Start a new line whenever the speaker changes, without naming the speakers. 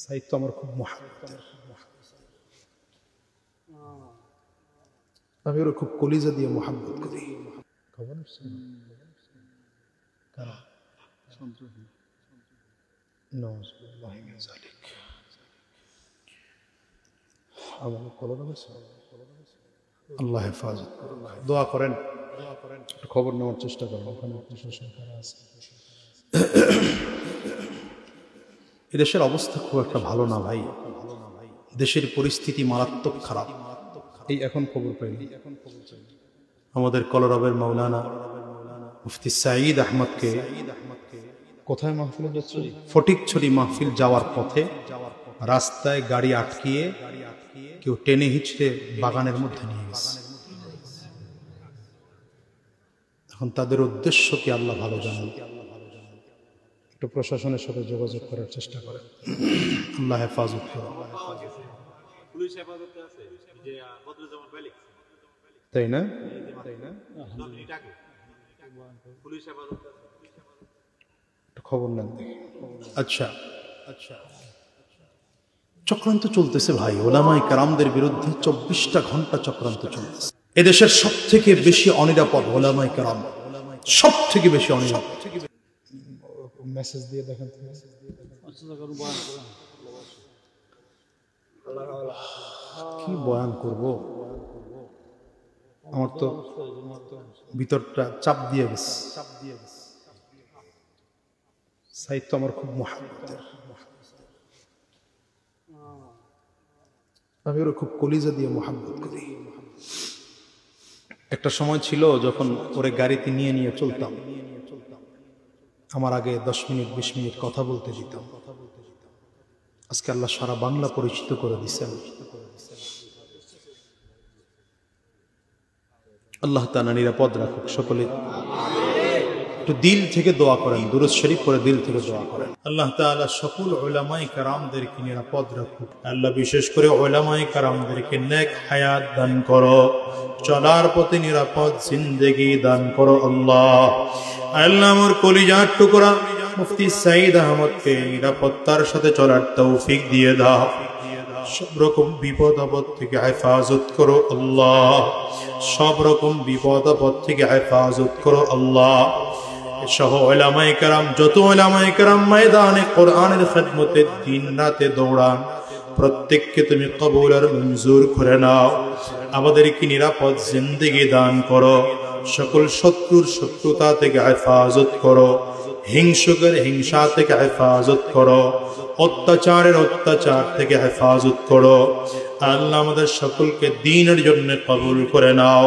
সাইদ তো আমার খুব মহাব্বত, আমি ওর খুব কলিজা দিয়ে মহাব্বত করি। খবর আল্লাহ হেফাজত, দোয়া করেন, খবর নেওয়ার চেষ্টা করেন ওখানে প্রশাসন কারা আছে। এদেশের অবস্থা খুব একটা ভালো না ভাই, দেশের পরিস্থিতি মারাত্মক খারাপ। এই এখন খবর পাইনি, আমাদের কলরবের মাওলানা মুফতি সাঈদ আহমদকে কোথায় মাহফিলে যাচ্ছে, ফটিকছড়ি মাহফিল যাওয়ার পথে রাস্তায় গাড়ি আটকিয়ে কেউ টেনে হিচড়ে বাগানের মধ্যে নিয়ে গেছে। এখন তাদের উদ্দেশ্য কি আল্লাহ ভালো জানেন, একটু প্রশাসনের সাথে যোগাযোগ করার চেষ্টা করেন। আল্লাহ হেফাজত করুন, তাই না? খবর নেন দেখি। আচ্ছা, চক্রান্ত চলতেছে ভাই, ওলামায়ে কেরামদের বিরুদ্ধে 24টা ঘন্টা চক্রান্ত চলতেছে। এদেশের সব থেকে বেশি অনিরাপদ ওলামায়ে কেরাম, সব থেকে বেশি অনিরাপদ। মেসেজ দিয়ে দেখেন, কি বয়ান করব, আমার তো ভিতরটা চাপ দিয়ে গেছে। সাইদ তো আমার খুব মহাব্বত, আমি ওর খুব কলিজা দিয়ে মহাব্বত করি। একটা সময় ছিল যখন ওরে গাড়িতে নিয়ে নিয়ে চলতাম, আমার আগে 10 মিনিট 20 মিনিট কথা বলতে দিতাম। আজকে আল্লাহ সারা বাংলা পরিচিত করে দিচ্ছেন। আল্লাহ তাআলা নিরাপদ রাখুক সকলে। একটু দিল থেকে দোয়া করেন, দুরূদ শরীফ পড়ে দিল থেকে দোয়া করেন। আল্লাহ তাআলা সকল উলামায়ে কেরামদেরকে নিরাপদ রাখুক। আল্লাহ বিশেষ করে উলামায়ে কেরামদেরকে নেক হায়াত দান করো, চলার পথে নিরাপদ জিন্দেগি দান করো আল্লাহ। আল্লাহ আমার কলিজার টুকরা মুফতি সাঈদ আহমদকে নিরাপত্তার সাথে চলার তৌফিক দিয়ে দাও। সব রকম বিপদ আপদ থেকে হেফাজত করো আল্লাহ, সব রকম বিপদ আপদ থেকে হেফাজত করো আল্লাহ। সহ উলামায়ে কেরাম, যত উলামায়ে কেরাম ময়দানে কোরআনের খিদমতে দিন রাতে দৌড়ান, প্রত্যেককে তুমি কবুল আর মঞ্জুর করে নাও। আমাদেরকে নিরাপদ জিন্দেগি দান করো, সকল শত্রুর শত্রুতা থেকে হেফাজত করো, হিংসুকের হিংসা থেকে হেফাজত করো, অত্যাচারের অত্যাচার থেকে হেফাজত করো। আল্লাহ আমাদের সকলকে দ্বীনের জন্য কবুল করে নাও।